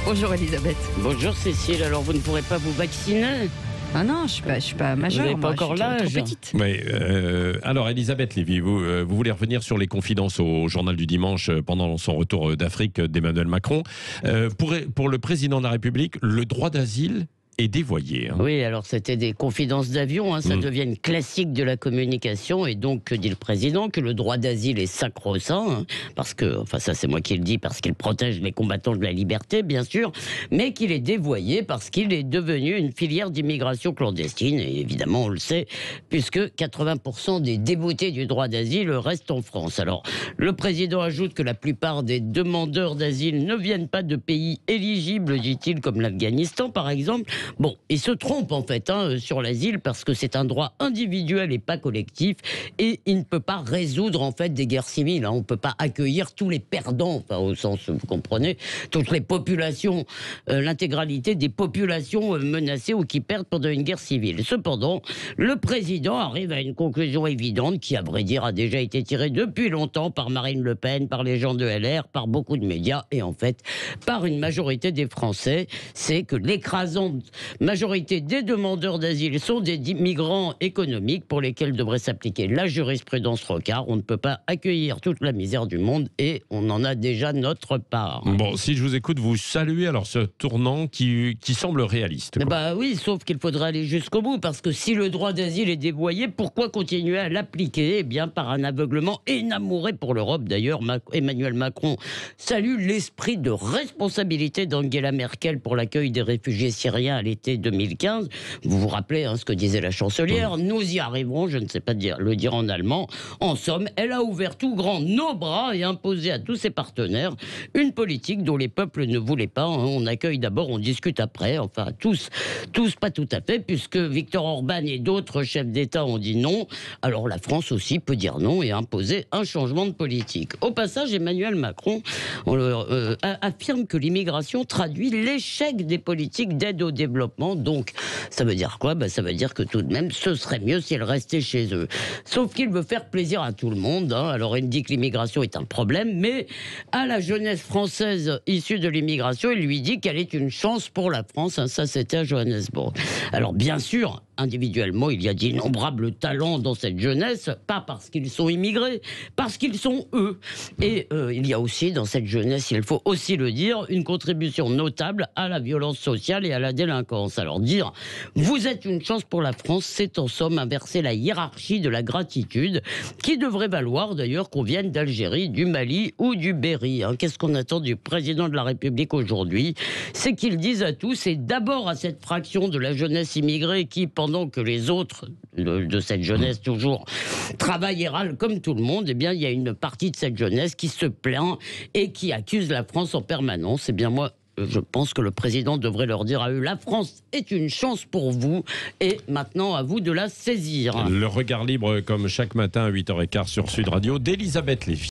Bonjour Elisabeth. Bonjour Cécile, alors vous ne pourrez pas vous vacciner? Ah non, je suis pas majeure. Vous n'avez pas encore l'âge. Trop petite. Oui, alors Elisabeth Lévy, vous voulez revenir sur les confidences au journal du dimanche pendant son retour d'Afrique d'Emmanuel Macron. Pour le président de la République, le droit d'asile est dévoyé. Oui, alors c'était des confidences d'avion, ça devient une classique de la communication, et donc que dit le président? Que le droit d'asile est sacro-saint, parce que, enfin ça c'est moi qui le dis, parce qu'il protège les combattants de la liberté, bien sûr, mais qu'il est dévoyé parce qu'il est devenu une filière d'immigration clandestine, et évidemment on le sait, puisque 80% des déboutés du droit d'asile restent en France. Alors, le président ajoute que la plupart des demandeurs d'asile ne viennent pas de pays éligibles, dit-il, comme l'Afghanistan par exemple. Bon, il se trompe en fait sur l'asile, parce que c'est un droit individuel et pas collectif, et il ne peut pas résoudre en fait des guerres civiles. On ne peut pas accueillir tous les perdants, enfin, au sens, vous comprenez, toutes les populations, l'intégralité des populations menacées ou qui perdent pendant une guerre civile. Cependant, le président arrive à une conclusion évidente qui, à vrai dire, a déjà été tirée depuis longtemps par Marine Le Pen, par les gens de LR, par beaucoup de médias et en fait par une majorité des Français. C'est que l'écrasante majorité des demandeurs d'asile sont des migrants économiques pour lesquels devrait s'appliquer la jurisprudence Rocard. On ne peut pas accueillir toute la misère du monde et on en a déjà notre part. Bon, si je vous écoute, vous saluez alors ce tournant qui semble réaliste. Bah oui, sauf qu'il faudrait aller jusqu'au bout, parce que si le droit d'asile est dévoyé, pourquoi continuer à l'appliquer? Eh bien, par un aveuglement énamouré pour l'Europe. D'ailleurs, Emmanuel Macron salue l'esprit de responsabilité d'Angela Merkel pour l'accueil des réfugiés syriens à l'été 2015. Vous vous rappelez ce que disait la chancelière? Nous y arriverons, je ne sais pas le dire en allemand. En somme, elle a ouvert tout grand nos bras et imposé à tous ses partenaires une politique dont les peuples ne voulaient pas. On accueille d'abord, on discute après. Enfin, tous pas tout à fait, puisque Viktor Orban et d'autres chefs d'État ont dit non. Alors la France aussi peut dire non et imposer un changement de politique. Au passage, Emmanuel Macron affirme que l'immigration traduit l'échec des politiques d'aide au développement. Donc, ça veut dire quoi? Ça veut dire que tout de même, ce serait mieux si elle restait chez eux. Sauf qu'il veut faire plaisir à tout le monde. Alors, il dit que l'immigration est un problème, mais à la jeunesse française issue de l'immigration, il lui dit qu'elle est une chance pour la France. Ça, c'était à Johannesburg. Alors, bien sûr, individuellement, il y a d'innombrables talents dans cette jeunesse, pas parce qu'ils sont immigrés, parce qu'ils sont eux. Et il y a aussi dans cette jeunesse, il faut aussi le dire, une contribution notable à la violence sociale et à la délinquance. Alors dire « vous êtes une chance pour la France », c'est en somme inverser la hiérarchie de la gratitude, qui devrait valoir d'ailleurs qu'on vienne d'Algérie, du Mali ou du Berry. Qu'est-ce qu'on attend du président de la République aujourd'hui? C'est qu'il dise à tous, et d'abord à cette fraction de la jeunesse immigrée qui, pendant que les autres de cette jeunesse toujours travaillent et râlent comme tout le monde, eh bien il y a une partie de cette jeunesse qui se plaint et qui accuse la France en permanence. Eh bien moi, je pense que le président devrait leur dire à eux: la France est une chance pour vous et maintenant à vous de la saisir. Le regard libre comme chaque matin à 8h15 sur Sud Radio d'Elisabeth Lévy.